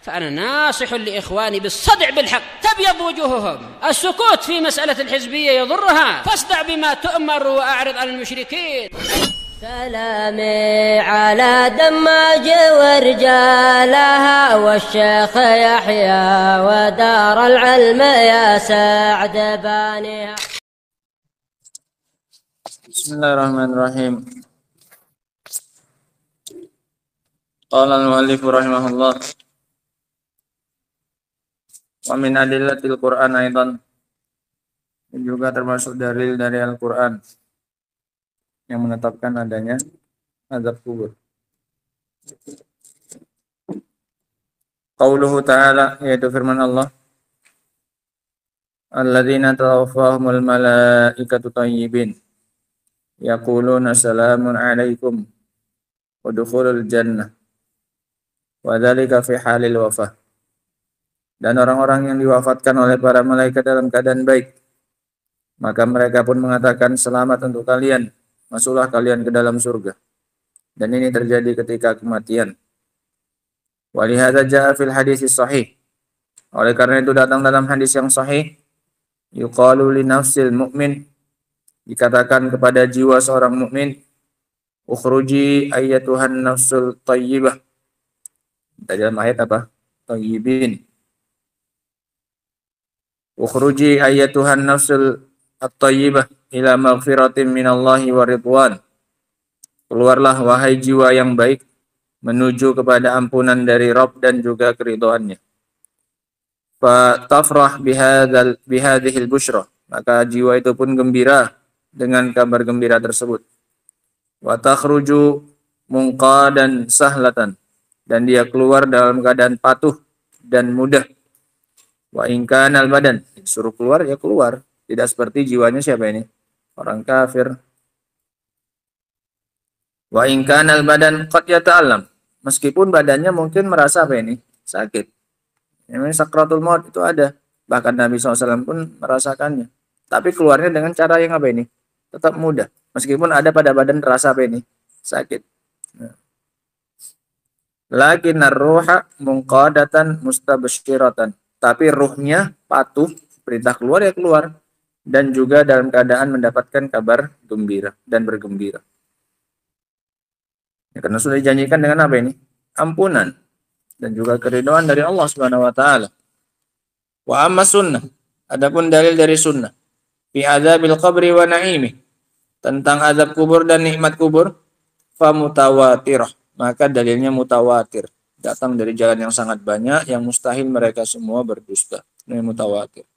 فأنا ناصح لإخواني بالصدع بالحق. تبيض وجوههم، السكوت في مسألة الحزبية يضرها، فاصدع بما تؤمر وأعرض عن المشركين. سلامي على دماج ورجالها والشيخ يحيى ودار العلم يا سعد بانيها. Bismillahirrahmanirrahim. Qala al-muallif rahimahullah wa min adillatil Qur'an aidan, juga termasuk dalil dari Al-Qur'an yang menetapkan adanya azab kubur. Qauluhu ta'ala, yaitu firman Allah, alladzina tawaffahumul malaikatu thayyibin yaquluna salamun alaikum udkhulul jannah wa dzalika fi halil wafah. Dan orang-orang yang diwafatkan oleh para malaikat dalam keadaan baik, maka mereka pun mengatakan selamat untuk kalian, masuklah kalian ke dalam surga. Dan ini terjadi ketika kematian. Wa lihadza jaa fil hadis sahih. Oleh karena itu datang dalam hadis yang sahih, yuqalu li nafsil mu'min, dikatakan kepada jiwa seorang mukmin, ukhruji ayyatuhan nafsul thayyibah. Dalam ayat apa? Thayyibin. Ukhruji ayyatuhan nafsul at-thayyibah ila maghfiratin minallahi wa ridwan. Keluarlah wahai jiwa yang baik menuju kepada ampunan dari Rabb dan juga keridhaannya. Fa tafrah bihadhil busyra, maka jiwa itu pun gembira dengan kabar gembira tersebut. Wa takhruju munqadan sahlatan, dan dia keluar dalam keadaan patuh dan mudah. Wa in kana al badan, disuruh keluar ya keluar, tidak seperti jiwanya siapa ini? Orang kafir. Wa in kana al badan qad yata'allam, meskipun badannya mungkin merasa apa ini? Sakit. Ini sakratul maut itu ada. Bahkan Nabi SAW pun merasakannya. Tapi keluarnya dengan cara yang apa ini? Tetap mudah. Meskipun ada pada badan terasa apa ini? Sakit. Lakin ar-ruha munqadatan mustabsyiratan. Tapi ruhnya patuh, perintah keluar ya keluar. Dan juga dalam keadaan mendapatkan kabar gembira dan bergembira. Ya, karena sudah dijanjikan dengan apa ini? Ampunan dan juga keridhaan dari Allah Subhanahu wa taala. Wa amma sunnah, adapun dalil dari sunnah fi adzabil qabri wa na'imih, tentang azab kubur dan nikmat kubur, fa mutawatirah, maka dalilnya mutawatir, datang dari jalan yang sangat banyak yang mustahil mereka semua berdusta. Ini mutawatir.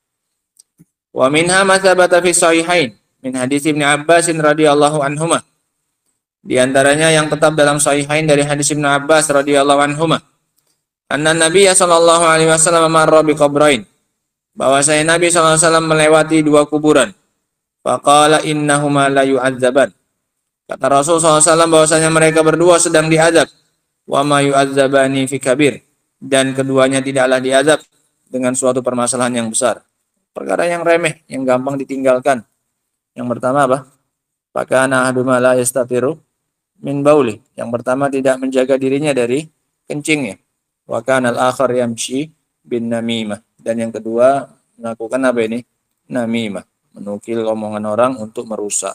Wa minha ma tsabata fi sahihain min hadis Ibnu Abbas radhiyallahu anhuma. Di antaranya yang tetap dalam sahihain dari hadis Ibnu Abbas radhiyallahu anhuma, anna Nabi sallallahu alaihi wasallam marra bi qabrain, bahwasanya Nabi sallallahu alaihi wasallam melewati dua kuburan. Faqala innahuma la yu'adzaban. Kata Rasul sallallahu alaihi wasallam bahwasanya mereka berdua sedang diazab. Wa ma yu'adzabani fi kabir, dan keduanya tidaklah diazab dengan suatu permasalahan yang besar. Perkara yang remeh, yang gampang ditinggalkan. Yang pertama apa? Fakana ahaduma la yastatiru min bauli. Yang pertama tidak menjaga dirinya dari kencingnya. Wa kana al-akhar yamshi bin namimah. Dan yang kedua melakukan apa ini? Namimah, menukil omongan orang untuk merusak.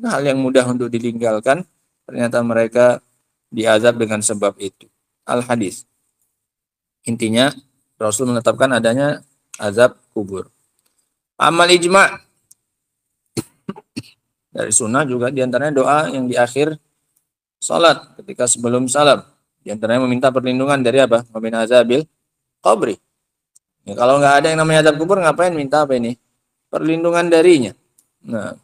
Nah, hal yang mudah untuk ditinggalkan, ternyata mereka diazab dengan sebab itu. Al-hadis. Intinya Rasul menetapkan adanya azab kubur. Amal ijma', dari sunnah juga diantaranya doa yang di akhir salat ketika sebelum salam. Diantaranya meminta perlindungan dari apa? Min azabil qabri. Ya, kalau nggak ada yang namanya azab kubur, ngapain minta apa ini? Perlindungan darinya. Nah,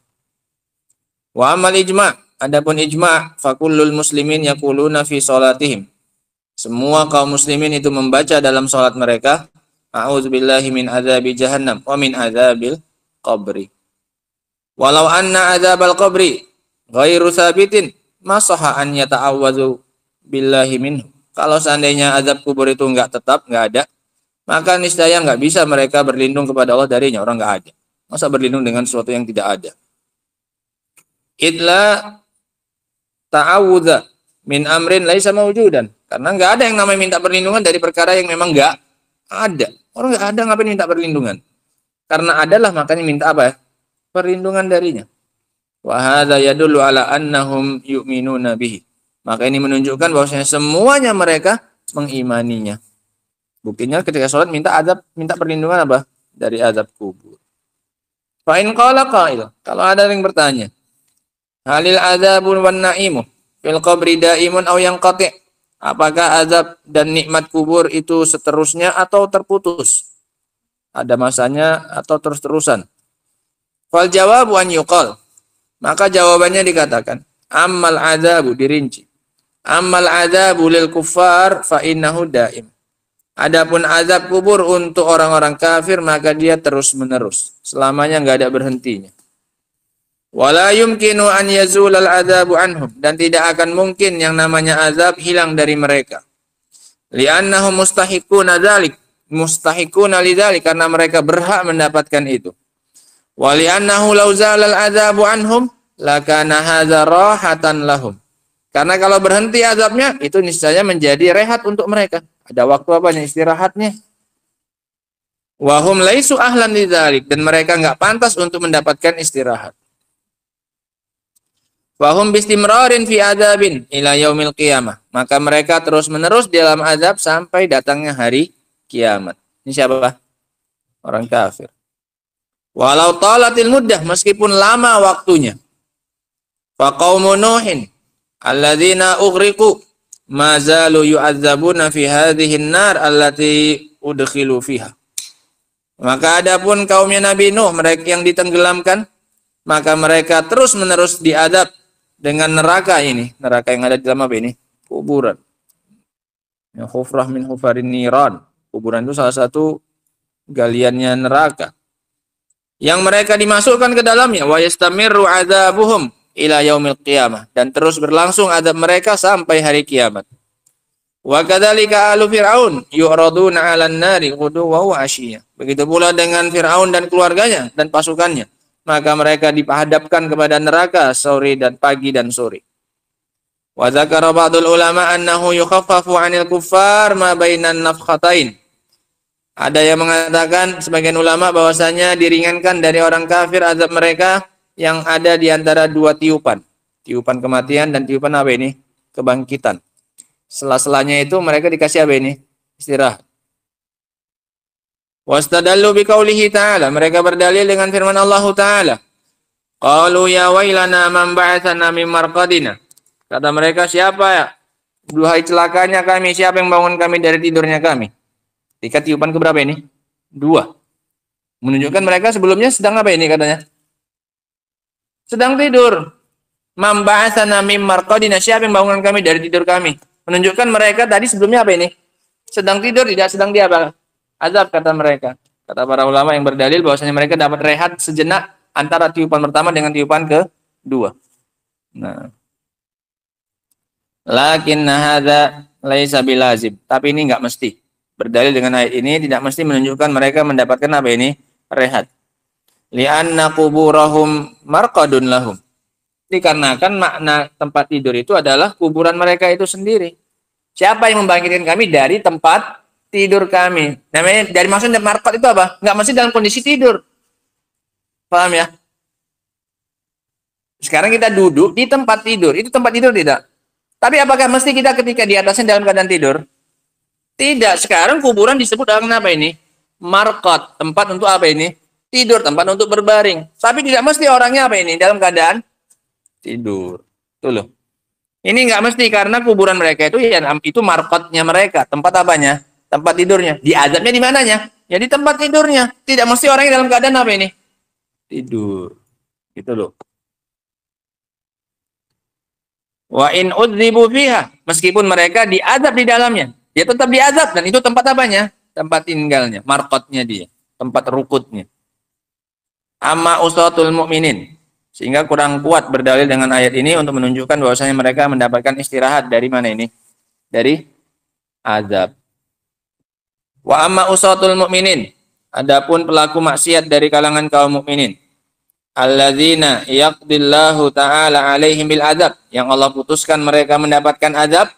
wa amal ijma', adapun ijma', fakullul muslimin yaquluna fi salatihim. Semua kaum muslimin itu membaca dalam salat mereka, a'udzubillahi min azabi jahannam wa min azabil qabri. Walau anna azabal qabri ghairu sabitin, masaha an yata'awwazu billahi minhu. Kalau seandainya azab kubur itu enggak tetap, enggak ada, maka niscaya enggak bisa mereka berlindung kepada Allah darinya. Orang enggak ada. Masa berlindung dengan sesuatu yang tidak ada? Idla ta'awudha min amrin laisa mawjudan. Karena nggak ada yang namanya minta perlindungan dari perkara yang memang nggak ada. Orang nggak ada ngapain minta perlindungan? Karena adalah makanya minta apa ya? Perlindungan darinya. Wa hadza yadullu ala annahum yu'minuna bihi. Maka ini menunjukkan bahwasanya semuanya mereka mengimaninya. Buktinya ketika sholat minta perlindungan apa? Dari azab kubur. Fa in qala qail, kalau ada yang bertanya, halil adzabun wan na'imu fil qabri daimun aw yanqati'? Apakah azab dan nikmat kubur itu seterusnya atau terputus? Ada masanya atau terus-terusan? Fal jawabu an yuqal. Maka jawabannya dikatakan, ammal adzabu dirinci. Ammal adzabu lil kuffar fa innahu daim. Adapun azab kubur untuk orang-orang kafir maka dia terus-menerus, selamanya enggak ada berhentinya. Wala yumkinu an yazulal adzabu anhum, dan tidak akan mungkin yang namanya azab hilang dari mereka. Li'annahum mustahiquna dzalik, mustahiquna lidzalik, karena mereka berhak mendapatkan itu. Wa li'annahu law zalal adzabu anhum lakana hadza rahatan lahum. Karena kalau berhenti azabnya itu niscaya menjadi rehat untuk mereka. Ada waktu apanya? Istirahatnya. Wa hum laisu ahlan lidzalik, dan mereka enggak pantas untuk mendapatkan istirahat. Wahum bistimrarin fi adzabin ila yaumil qiyamah. Maka mereka terus-menerus di dalam azab sampai datangnya hari kiamat. Ini siapa? Orang kafir. Walau talatil muddah, meskipun lama waktunya. Fa qaumun nuhin alladzina ughriqu ma zalu yu'adzabuna fi hadhihi an-nar allati udkhilu fiha. Maka adapun kaumnya Nabi Nuh, mereka yang ditenggelamkan, maka mereka terus-menerus diadab dengan neraka ini, neraka yang ada di dalam apa ini? Kuburan. Ya, hufrah min hufarin niran. Kuburan itu salah satu galiannya neraka. Yang mereka dimasukkan ke dalamnya, wa yastamirru adzabuhum ila yaumil qiyamah, dan terus berlangsung azab mereka sampai hari kiamat. Wa kadzalika alu fir'aun yu'raduna 'alan nari ghuduwan wa 'ashiyya. Begitu pula dengan Firaun dan keluarganya dan pasukannya. Maka mereka dihadapkan kepada neraka sore dan pagi dan sore. Wa dzakara ba'dul ulama annahu yukhaffafu 'anil kuffar ma bainan nafkhatain. Ada yang mengatakan sebagian ulama bahwasanya diringankan dari orang kafir azab mereka yang ada di antara dua tiupan. Tiupan kematian dan tiupan apa ini? Kebangkitan. Sela-selanya itu mereka dikasih apa ini? Istirahat. Wastadallu biqaulihi ta'ala, mereka berdalil dengan firman Allah Ta'ala. Qalu ya wailana man ba'atsana min marqadina. Kata mereka, siapa ya? Duhai celakanya kami, siapa yang bangun kami dari tidurnya kami? Ketika tiupan keberapa ini? Dua. Menunjukkan mereka sebelumnya sedang apa ini katanya? Sedang tidur. Man ba'atsana min marqadina, siapa yang bangun kami dari tidur kami? Menunjukkan mereka tadi sebelumnya apa ini? Sedang tidur, tidak sedang dia apa? Azab, kata mereka. Kata para ulama yang berdalil bahwasanya mereka dapat rehat sejenak antara tiupan pertama dengan tiupan kedua. Nah. Lakinna hadza laisa bilazim. Tapi ini enggak mesti. Berdalil dengan ayat ini tidak mesti menunjukkan mereka mendapatkan apa ini? Rehat. Li'anna quburahum marqadun lahum. Dikarenakan makna tempat tidur itu adalah kuburan mereka itu sendiri. Siapa yang membangkitkan kami dari tempat tidur kami? Namanya dari maksudnya marqad itu apa? Enggak mesti dalam kondisi tidur. Paham ya? Sekarang kita duduk di tempat tidur. Itu tempat tidur tidak? Tapi apakah mesti kita ketika di atasnya dalam keadaan tidur? Tidak. Sekarang kuburan disebut dengan apa ini? Marqad. Tempat untuk apa ini? Tidur. Tempat untuk berbaring. Tapi tidak mesti orangnya apa ini? Dalam keadaan tidur. Tuh loh. Ini nggak mesti karena kuburan mereka itu ya itu marqadnya mereka. Tempat apanya? Tempat tidurnya. Diazabnya di mananya? Ya di tempat tidurnya. Tidak mesti orangnya dalam keadaan apa ini? Tidur. Gitu loh. Wa in udzibu fiha, meskipun mereka diazab di dalamnya, dia tetap diazab, dan itu tempat apanya? Tempat tinggalnya, marqadnya dia, tempat rukutnya. Amma usatul mu'minin, sehingga kurang kuat berdalil dengan ayat ini untuk menunjukkan bahwasanya mereka mendapatkan istirahat dari mana ini? Dari azab. Wa amma usatul mu'minin, adapun pelaku maksiat dari kalangan kaum mukminin, alladzina yaqdillahu ta'ala alaihim bil adab, yang Allah putuskan mereka mendapatkan adab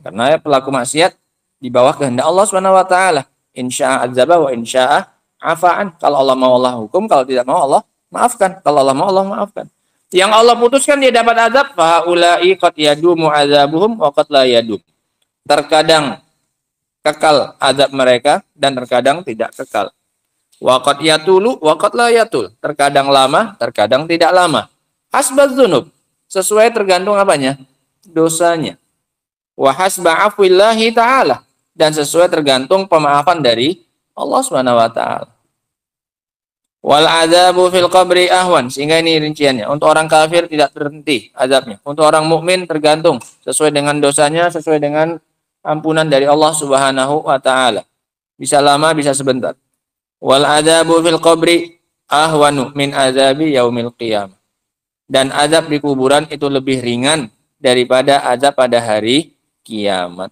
karena pelaku maksiat di bawah kehendak Allah Subhanahu wa taala. Insya'a adzaba wa insya'a afaan. Kalau Allah mau Allah hukum, kalau tidak mau Allah maafkan. Kalau Allah mau Allah maafkan. Yang Allah putuskan dia dapat azab, fa ulai qad yadumu azabuhum wa qad la yadum. Terkadang kekal azab mereka dan terkadang tidak kekal. Wa qad yatulu wa qad la yatul. Terkadang lama, terkadang tidak lama. Hasbaz dzunub, sesuai tergantung apanya? Dosanya. Wa hasba afwillahi ta'ala, dan sesuai tergantung pemaafan dari Allah Subhanahu wa taala. Wal adzabu fil qabri ahwan, sehingga ini rinciannya. Untuk orang kafir tidak berhenti azabnya. Untuk orang mukmin tergantung sesuai dengan dosanya, sesuai dengan ampunan dari Allah Subhanahu wa taala. Bisa lama, bisa sebentar. Wal adzabu fil qabri ahwanu min azabi yaumil qiyamah. Dan azab di kuburan itu lebih ringan daripada azab pada hari kiamat.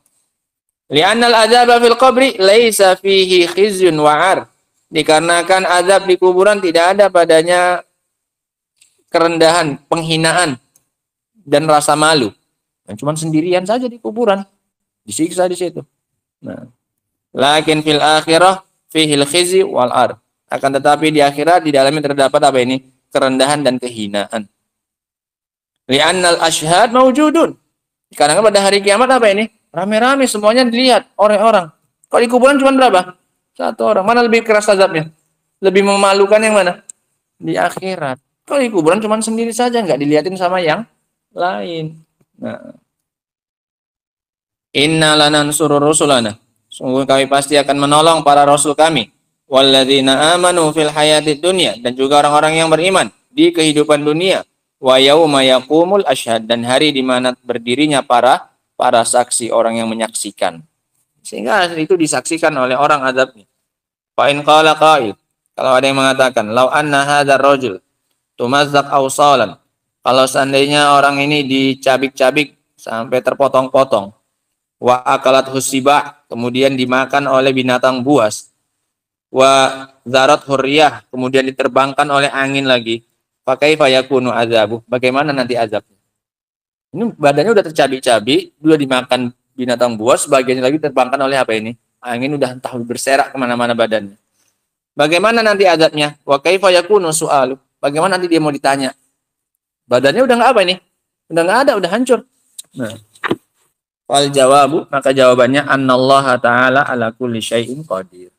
Li'annal azaba fil qabri laisa fihi khizyun wa'ar. Dikarenakan azab di kuburan tidak ada padanya kerendahan, penghinaan dan rasa malu. Dan cuma sendirian saja di kuburan, disiksa di situ. Nah, lakin fil akhirah fihil khizy wal ar. Akan tetapi di akhirat di dalamnya terdapat apa ini? Kerendahan dan kehinaan. Li'annal ashhad mawjudun. Karena pada hari kiamat apa ini? Rame-rame semuanya dilihat orang-orang. Kalau di kuburan cuma berapa? Satu orang. Mana lebih keras azabnya? Lebih memalukan yang mana? Di akhirat. Kalau di kuburan cuma sendiri saja, nggak dilihatin sama yang lain. Nah. Inna lanansuru rusulana. Sungguh kami pasti akan menolong para rasul kami. Walladzina amanu fil hayatid dunya, dan juga orang-orang yang beriman di kehidupan dunia. Wa yauma yaqumul asyhad, dan hari di mana berdirinya para saksi, orang yang menyaksikan. Sehingga itu disaksikan oleh orang azabnya. Fa in qala qail, kalau ada yang mengatakan law anna hadzal rajul tumazzaq awsalan, kalau seandainya orang ini dicabik-cabik sampai terpotong-potong, wa akalat husiba, kemudian dimakan oleh binatang buas, wa zarat hurriyah, kemudian diterbangkan oleh angin lagi, pakai fayakunu azabu, bagaimana nanti azabnya? Ini badannya udah tercabik-cabik, udah dimakan binatang buas, bagiannya lagi terbangkan oleh apa ini? Angin udah entah berserak kemana-mana badannya. Bagaimana nanti azabnya? Wa kaifa yakunu su'alu, bagaimana nanti dia mau ditanya? Badannya udah nggak apa ini? Udah nggak ada, udah hancur. Nah, fal jawabu, maka jawabannya annallaha ta'ala ala kulli syai'in qadir.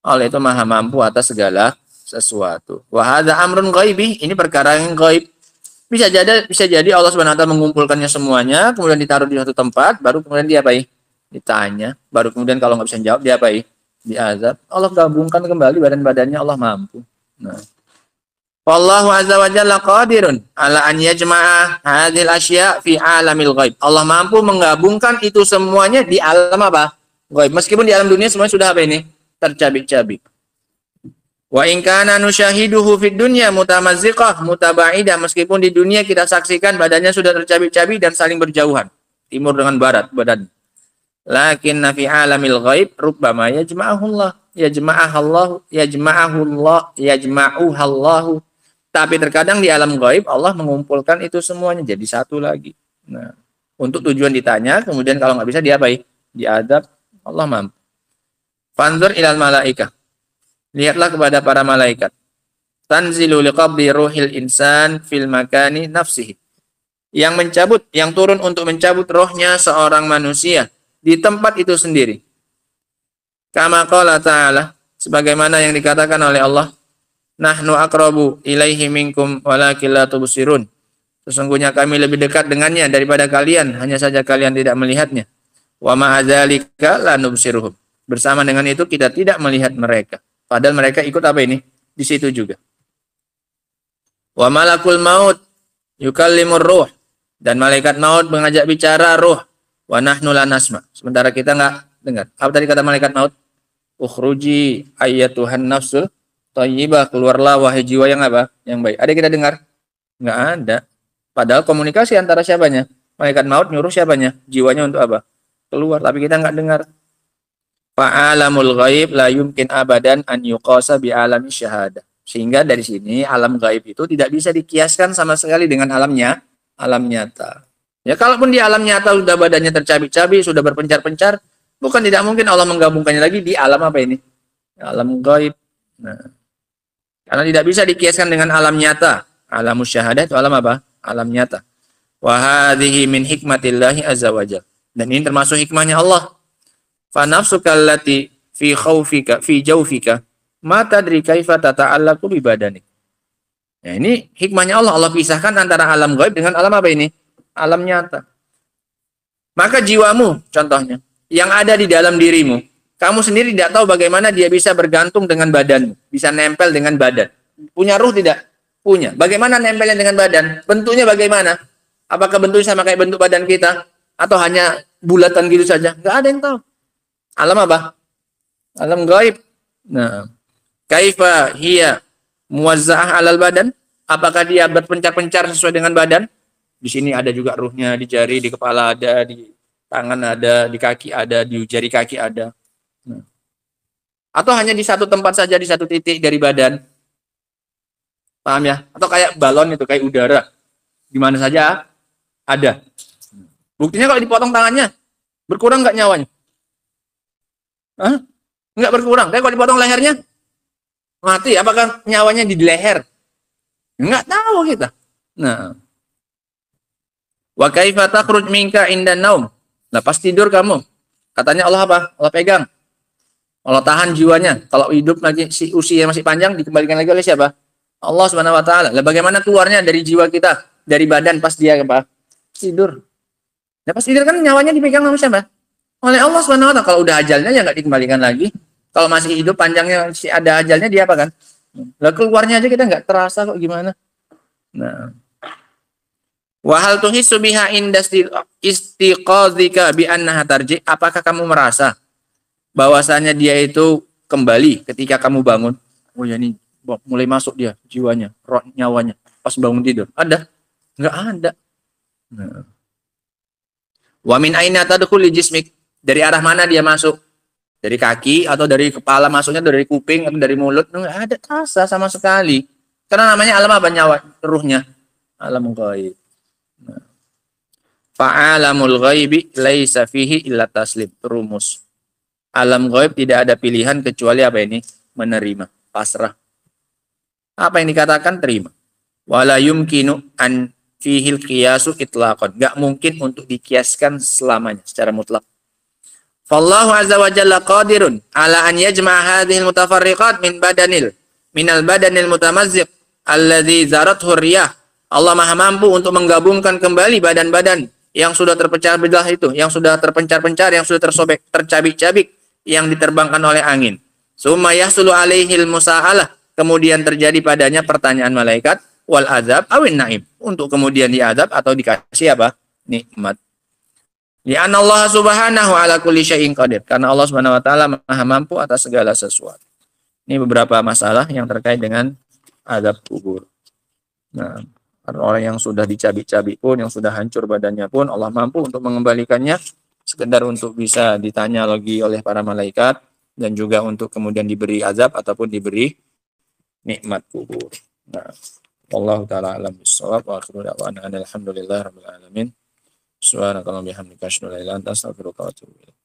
Allah itu maha mampu atas segala sesuatu. Wa hadza amrun ghaibi, ini perkara yang gaib. Bisa jadi Allah Subhanahu wa taala mengumpulkannya semuanya, kemudian ditaruh di suatu tempat, baru kemudian diapai? Ditanya, baru kemudian kalau nggak bisa jawab diapai? Diazab. Allah gabungkan kembali badan-badannya, Allah mampu. Nah, wallahu azza wa jalla qadirun ala an yajma'a hadhil asya' fi alamil ghaib. Allah mampu menggabungkan itu semuanya di alam apa? Ghaib. Meskipun di alam dunia semuanya sudah apa ini? Tercabik-cabik. Wa in kana nusyahiduhu fid dunya mutamazziqah mutaba'idah, meskipun di dunia kita saksikan badannya sudah tercabik-cabik dan saling berjauhan, timur dengan barat badan. Lakin fi alamil ghaib rubbama yajma'uhallahu. Tapi terkadang di alam ghaib Allah mengumpulkan itu semuanya jadi satu lagi. Nah, untuk tujuan ditanya, kemudian kalau nggak bisa diapai? Diadab, Allah mampu. Fanzur ilal malaikah. Lihatlah kepada para malaikat. Tanzilu liqabdi ruhil insan fil makani nafsihi. Yang turun untuk mencabut rohnya seorang manusia di tempat itu sendiri. Kama qala ta'ala, sebagaimana yang dikatakan oleh Allah, nahnu aqrabu ilaihi minkum walakin la tubsirun. Sesungguhnya kami lebih dekat dengannya daripada kalian, hanya saja kalian tidak melihatnya. Wa ma'adzalika la nubsiruhum. Bersama dengan itu kita tidak melihat mereka. Padahal mereka ikut apa ini? Di situ juga. Wa malakul maut yukallimur ruh. Dan malaikat maut mengajak bicara ruh. Wa nahnu la nasma. Sementara kita enggak dengar. Apa tadi kata malaikat maut? Ukhruji ayyatuhan nafsul thayyibah. Keluarlah wahai jiwa yang apa? Yang baik. Ada kita dengar? Enggak ada. Padahal komunikasi antara siapanya? Malaikat maut nyuruh siapanya? Jiwanya untuk apa? Keluar. Tapi kita enggak dengar. Fa'alamul ghaib la yumkin abadan an yuqasa bi alami syahadah. Sehingga dari sini alam gaib itu tidak bisa dikiaskan sama sekali dengan alam nyata. Ya kalaupun di alam nyata sudah badannya tercabik-cabik, sudah berpencar-pencar, bukan tidak mungkin Allah menggabungkannya lagi di alam apa ini? Alam gaib. Nah, karena tidak bisa dikiaskan dengan alam nyata. Alam musyahadah itu alam apa? Alam nyata. Wa hadhihi min hikmatillahi azza wajalla. Dan ini termasuk hikmahnya Allah. Fa nafsuka allati fi khaufika fi jawfika ma tadri kaifa tata'allaqu bi badanik. Ya, ini hikmahnya Allah. Allah pisahkan antara alam gaib dengan alam apa ini? Alam nyata. Maka jiwamu contohnya yang ada di dalam dirimu, kamu sendiri tidak tahu bagaimana dia bisa bergantung dengan badanmu, bisa nempel dengan badan. Punya ruh tidak? Punya. Bagaimana nempelnya dengan badan? Bentuknya bagaimana? Apakah bentuknya sama kayak bentuk badan kita? Atau hanya bulatan gitu saja? Nggak ada yang tahu. Alam apa? Alam gaib. Nah, kaifa hiya muwazza'ah alal badan? Apakah dia berpencar-pencar sesuai dengan badan? Di sini ada juga ruhnya, di jari, di kepala ada, di tangan ada, di kaki ada, di jari kaki ada. Nah. Atau hanya di satu tempat saja, di satu titik dari badan. Paham ya? Atau kayak balon itu, kayak udara. Di mana saja ada. Buktinya kalau dipotong tangannya, berkurang nggak nyawanya? Hah? Nggak berkurang. Tapi kalau dipotong lehernya, mati. Apakah nyawanya di leher? Nggak tahu kita. Nah. Wa kaifa takhruj minka indan naum? Nah, pas tidur kamu. Katanya Allah apa? Allah pegang. Allah tahan jiwanya. Kalau hidup lagi si usia masih panjang dikembalikan lagi oleh siapa? Allah Subhanahu wa taala. Lah bagaimana keluarnya dari jiwa kita, dari badan pas dia apa? Tidur. Nah, pas tidur kan nyawanya dipegang sama siapa? Oleh Allah Subhanahu wa taala. Kalau udah ajalnya ya nggak dikembalikan lagi. Kalau masih hidup panjangnya si ada ajalnya dia apa kan? Lah keluarnya aja kita nggak terasa kok gimana? Nah, wa hal tuhissu biha inda istiqadzika bi annaha tarji? Apakah kamu merasa bahwasanya dia itu kembali ketika kamu bangun? Oh ya ini mulai masuk dia jiwanya, roh nyawanya pas bangun tidur. Ada? Enggak ada. Nah. Wa min aina tadkhulu jismik? Dari arah mana dia masuk? Dari kaki atau dari kepala, masuknya dari kuping atau dari mulut? Enggak ada rasa sama sekali. Karena namanya alam apa nyawa ruhnya? Alam gaib. Fa'alamul ghaibi laisa fihi illa taslim. Rumus. Alam gaib tidak ada pilihan kecuali apa ini? Menerima, pasrah. Apa yang dikatakan? Terima. Wala yumkinu an fihil qiyasu itlaqan. Enggak mungkin untuk dikiaskan selamanya secara mutlak. Fallahu azza wa jalla qadirun ala an yajma'a hadhil mutafarriqat minal badanil mutamazziq alladzi zarathu riyah. Allah Maha mampu untuk menggabungkan kembali badan-badan yang sudah terpecah belah itu, yang sudah terpencar-pencar, yang sudah tersobek, tercabik-cabik, yang diterbangkan oleh angin. Summa yahsulu alaihil musa'alah, kemudian terjadi padanya pertanyaan malaikat wal azab awin naim, untuk kemudian diazab atau dikasih apa? Nikmat. Li'anna Allah subhanahu ala kulli syai'in qadir, karena Allah Subhanahu wa taala Maha mampu atas segala sesuatu. Ini beberapa masalah yang terkait dengan azab kubur. Nah, orang yang sudah dicabik-cabik pun, yang sudah hancur badannya pun, Allah mampu untuk mengembalikannya, sekedar untuk bisa ditanya lagi oleh para malaikat, dan juga untuk kemudian diberi azab ataupun diberi nikmat kubur. Nah, wallahu taala alam bissawab wa akhiru da'wana alhamdulillahirabbil alamin. Subhanakallahumma bihamdika asyhadu an la ilaha illa anta astaghfiruka wa atubu ilaik.